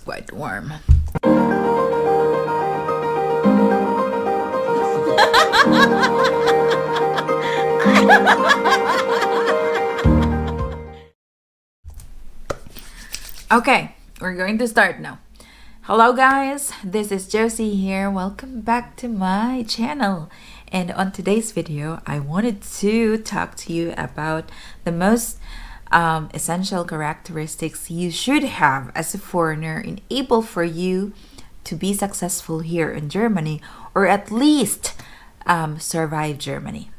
quite warm. Okay, we're going to start now. Hello guys, this is Josie here. Welcome back to my channel. And on today's video, I wanted to talk to you about the most essential characteristics you should have as a foreigner enable for you to be successful here in Germany, or at least survive Germany.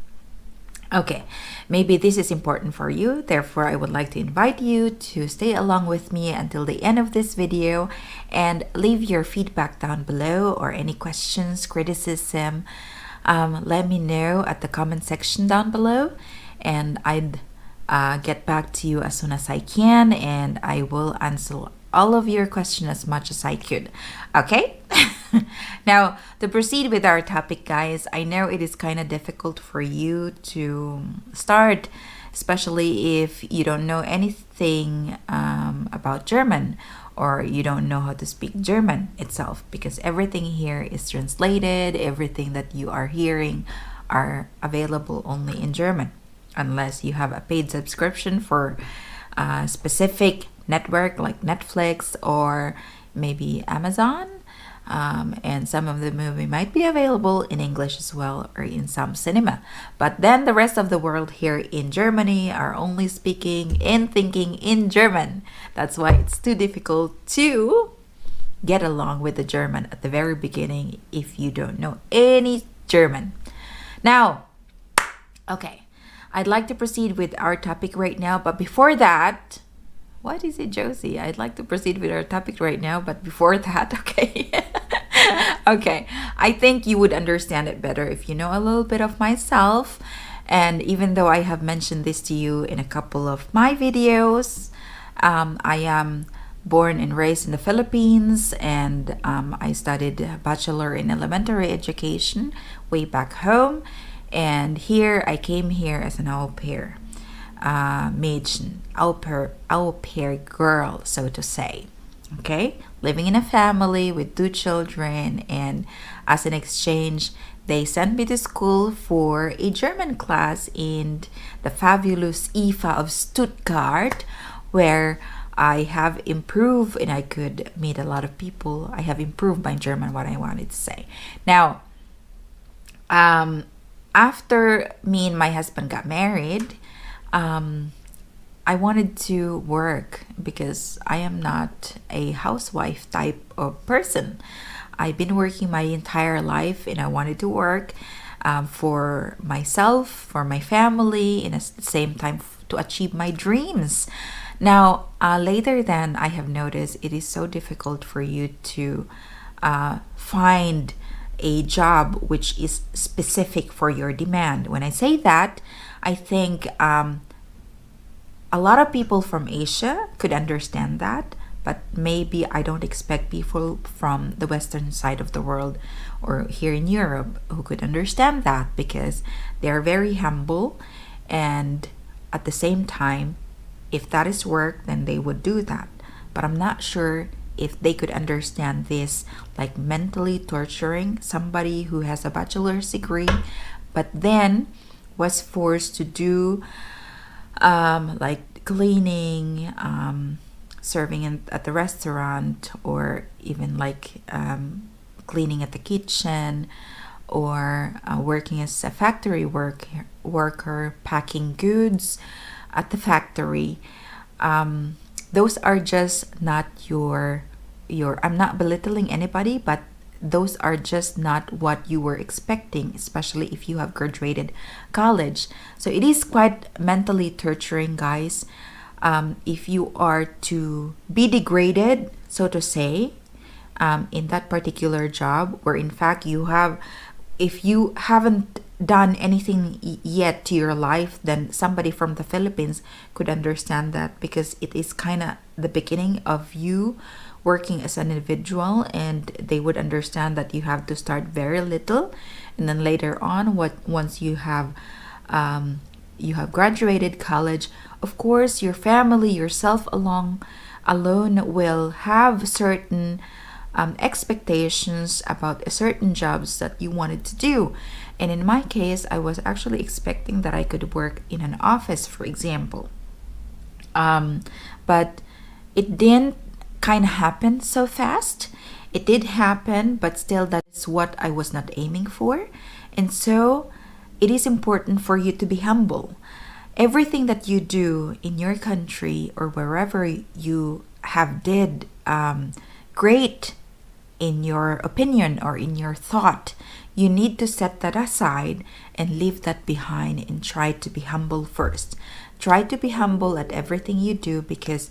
Okay, maybe this is important for you, therefore I would like to invite you to stay along with me until the end of this video and leave your feedback down below, or any questions, criticism. Let me know at the comment section down below, and I'd get back to you as soon as I can, and I will answer all of your questions as much as I could. Okay? Now, to proceed with our topic, guys, I know it is kind of difficult for you to start, especially if you don't know anything about German, or you don't know how to speak German itself, because everything here is translated. Everything that you are hearing are available only in German, unless you have a paid subscription for a specific network like Netflix or maybe Amazon. And some of the movie might be available in English as well, or in some cinema. But then the rest of the world here in Germany are only speaking and thinking in German. That's why it's too difficult to get along with the German at the very beginning if you don't know any German. Now, okay, I'd like to proceed with our topic right now, but before that, what is it, Josie? I'd like to proceed with our topic right now, but before that, okay. Okay, I think you would understand it better if you know a little bit of myself. And even though I have mentioned this to you in a couple of my videos, I am born and raised in the Philippines, and I studied bachelor in elementary education way back home. And here, I came here as an au pair. Mädchen, au pair girl, so to say. Okay, living in a family with 2 children, and as an exchange, they sent me to school for a German class in the fabulous IFA of Stuttgart, where I have improved and I could meet a lot of people. I have improved my German, what I wanted to say. Now, after me and my husband got married, I wanted to work because I am not a housewife type of person. I've been working my entire life, and I wanted to work for myself, for my family, and at the same time to achieve my dreams. Now, later then, I have noticed it is so difficult for you to find a job which is specific for your demand. When I say that, I think a lot of people from Asia could understand that, but maybe I don't expect people from the western side of the world or here in Europe who could understand that, because they are very humble, and at the same time, if that is work, then they would do that. But I'm not sure if they could understand this, like mentally torturing somebody who has a bachelor's degree, but then was forced to do like cleaning, serving at the restaurant, or even like cleaning at the kitchen, or working as a factory worker, packing goods at the factory. Those are just not your I'm not belittling anybody, but those are just not what you were expecting, especially if you have graduated college. So it is quite mentally torturing, guys, if you are to be degraded, so to say, in that particular job, where in fact if you haven't done anything yet to your life, then somebody from the Philippines could understand that, because it is kind of the beginning of you working as an individual, and they would understand that you have to start very little, and then later on, once you have graduated college, of course your family, yourself along alone will have certain expectations about certain jobs that you wanted to do. And in my case, I was actually expecting that I could work in an office, for example. But it didn't kind of happen so fast. It did happen, but still, that is what I was not aiming for. And so, it is important for you to be humble. Everything that you do in your country or wherever you have did great in your opinion or in your thought, you need to set that aside and leave that behind and try to be humble first. Try to be humble at everything you do, because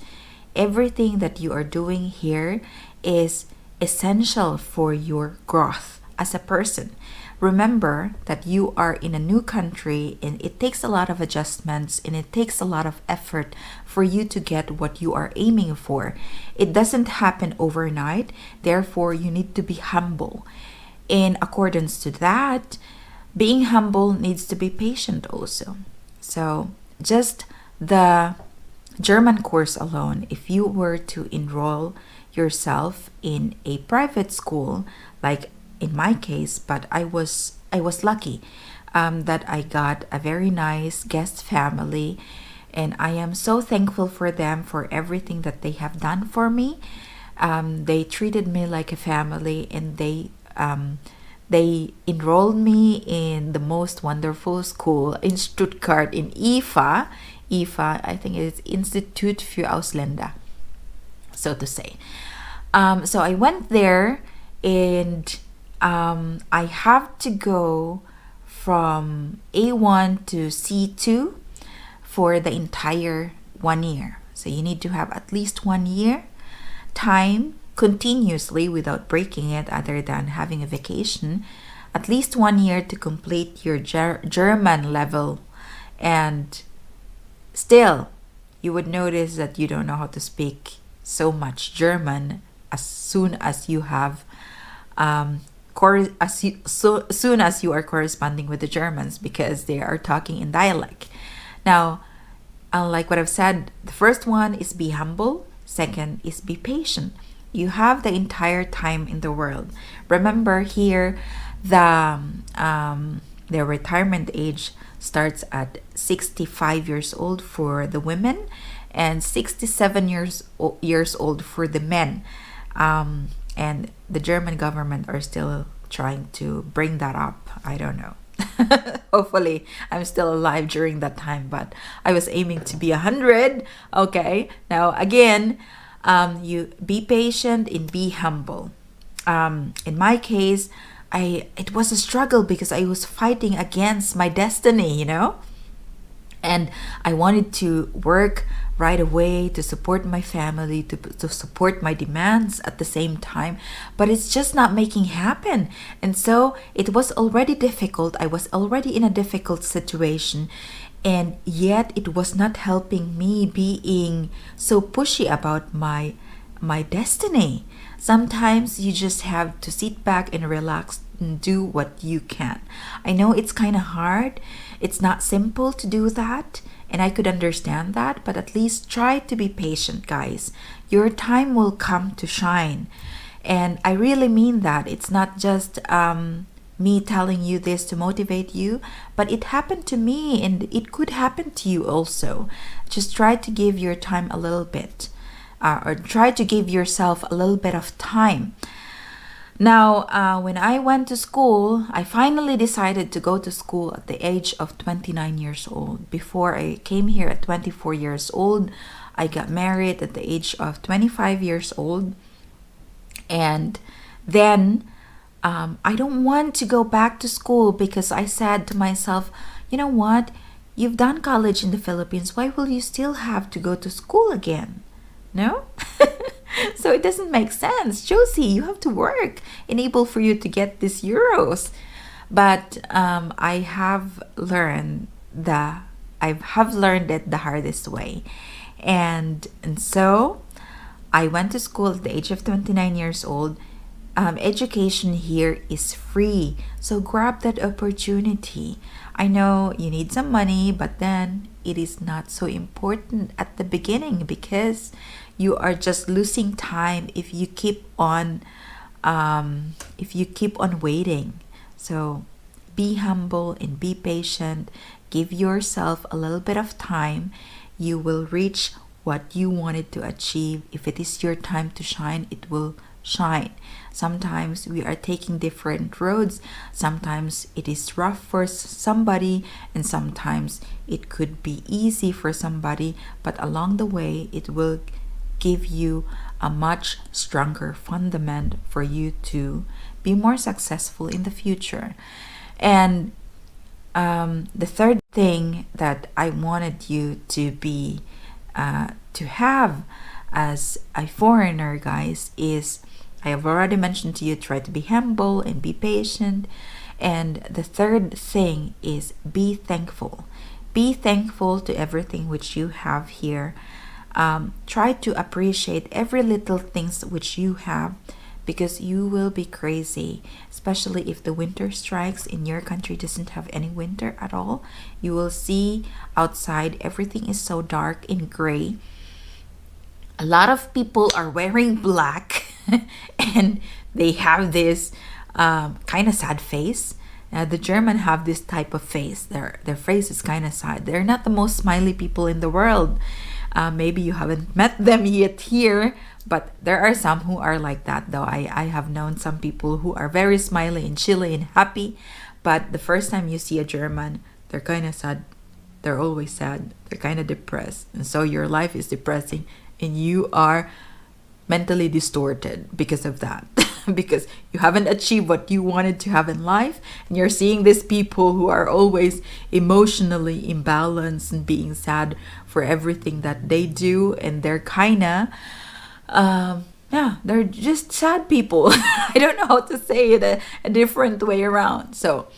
everything that you are doing here is essential for your growth as a person. Remember that you are in a new country and it takes a lot of adjustments and it takes a lot of effort for you to get what you are aiming for. It doesn't happen overnight, therefore you need to be humble. In accordance to that, being humble needs to be patient also. So just the German course alone, if you were to enroll yourself in a private school, like in my case, but I was lucky that I got a very nice guest family, and I am so thankful for them for everything that they have done for me. They treated me like a family, and they enrolled me in the most wonderful school in Stuttgart, in IFA. IFA, I think it's Institut für Ausländer, so to say. So I went there, and I have to go from A1 to C2 for the entire 1 year. So you need to have at least 1 year time continuously without breaking it, other than having a vacation. At least 1 year to complete your German level. And still, you would notice that you don't know how to speak so much German as soon as you have soon as you are corresponding with the Germans, because they are talking in dialect. Now, unlike what I've said, the first one is be humble. Second is be patient. You have the entire time in the world. Remember here, the retirement age starts at 65 years old for the women and 67 years old for the men. And the German government are still trying to bring that up. I don't know. Hopefully, I'm still alive during that time, but I was aiming to be 100. Okay, now again, you be patient and be humble. In my case, it was a struggle because I was fighting against my destiny, and I wanted to work right away to support my family, to support my demands at the same time, but it's just not making happen. And so it was already difficult. I was already in a difficult situation, and yet it was not helping me being so pushy about my destiny. Sometimes you just have to sit back and relax and do what you can. I know it's kind of hard. It's not simple to do that, and I could understand that, but at least try to be patient, guys. Your time will come to shine. And I really mean that. It's not just me telling you this to motivate you, but it happened to me, and it could happen to you also. Just try to give your time a little bit, or try to give yourself a little bit of time. Now, when I went to school, I finally decided to go to school at the age of 29 years old. Before, I came here at 24 years old. I got married at the age of 25 years old. And then I don't want to go back to school, because I said to myself, you know what? You've done college in the Philippines. Why will you still have to go to school again? No? So it doesn't make sense. Josie, you have to work, enable for you to get these euros. But I have learned it the hardest way. And so I went to school at the age of 29 years old. Education here is free. So grab that opportunity. I know you need some money, but then it is not so important at the beginning, because you are just losing time if you keep on waiting. So be humble and be patient. Give yourself a little bit of time. You will reach what you wanted to achieve. If it is your time to shine, it will shine. Sometimes we are taking different roads. Sometimes it is rough for somebody, and sometimes it could be easy for somebody, but along the way it will give you a much stronger fundament for you to be more successful in the future. And the third thing that I wanted you to be to have as a foreigner, guys, is I have already mentioned to you, try to be humble and be patient. And the third thing is be thankful. Be thankful to everything which you have here. Try to appreciate every little things which you have, because you will be crazy, especially if the winter strikes and your country doesn't have any winter at all. You will see outside everything is so dark and gray. A lot of people are wearing black and they have this kind of sad face. The German have this type of face. Their face is kind of sad. They're not the most smiley people in the world. Maybe you haven't met them yet here, but there are some who are like that, though. I have known some people who are very smiley and chilly and happy, but the first time you see a German, they're kind of sad. They're always sad. They're kind of depressed. And so your life is depressing and you are mentally distorted because of that. Because you haven't achieved what you wanted to have in life, and you're seeing these people who are always emotionally imbalanced and being sad for everything that they do, and they're kinda they're just sad people. I don't know how to say it a different way around. So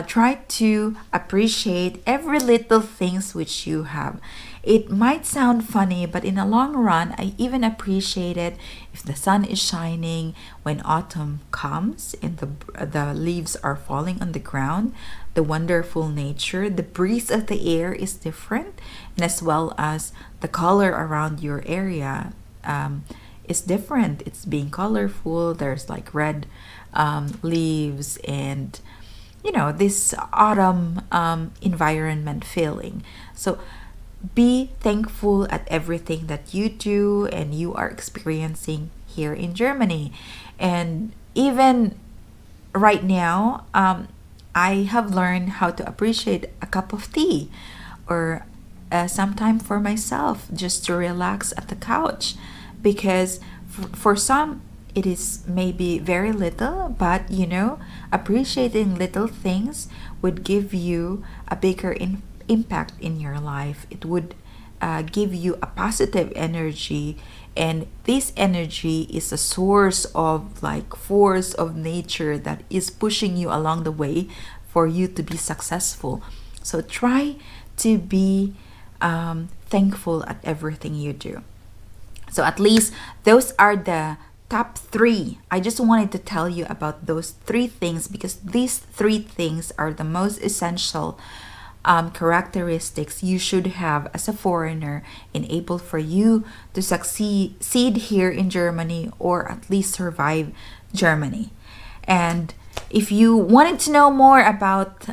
try to appreciate every little things which you have. It might sound funny, but in the long run, I even appreciate it if the sun is shining, when autumn comes and the leaves are falling on the ground, the wonderful nature, the breeze of the air is different, and as well as the color around your area is different. It's being colorful. There's like red leaves and this autumn environment feeling. So be thankful at everything that you do and you are experiencing here in Germany. And even right now, I have learned how to appreciate a cup of tea, or some time for myself just to relax at the couch, because for some it is maybe very little, but appreciating little things would give you a bigger impact in your life. It would give you a positive energy, and this energy is a source of force of nature that is pushing you along the way for you to be successful. So try to be thankful at everything you do. So at least those are the top 3. I just wanted to tell you about those 3 things, because these 3 things are the most essential characteristics you should have as a foreigner, enable for you to succeed here in Germany, or at least survive Germany. And if you wanted to know more about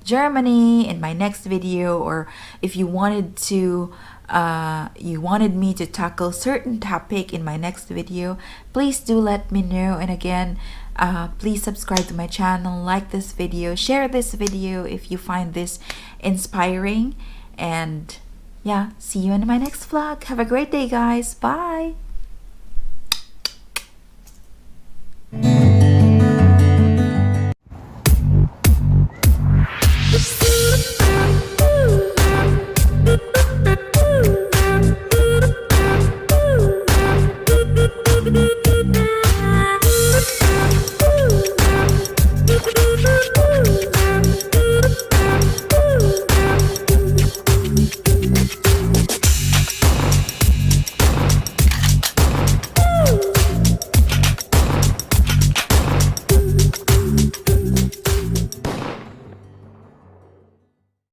Germany in my next video, or if you wanted me to tackle certain topic in my next video, please do let me know. And again, please subscribe to my channel, like this video, share this video if you find this inspiring. And yeah, see you in my next vlog. Have a great day, guys. Bye.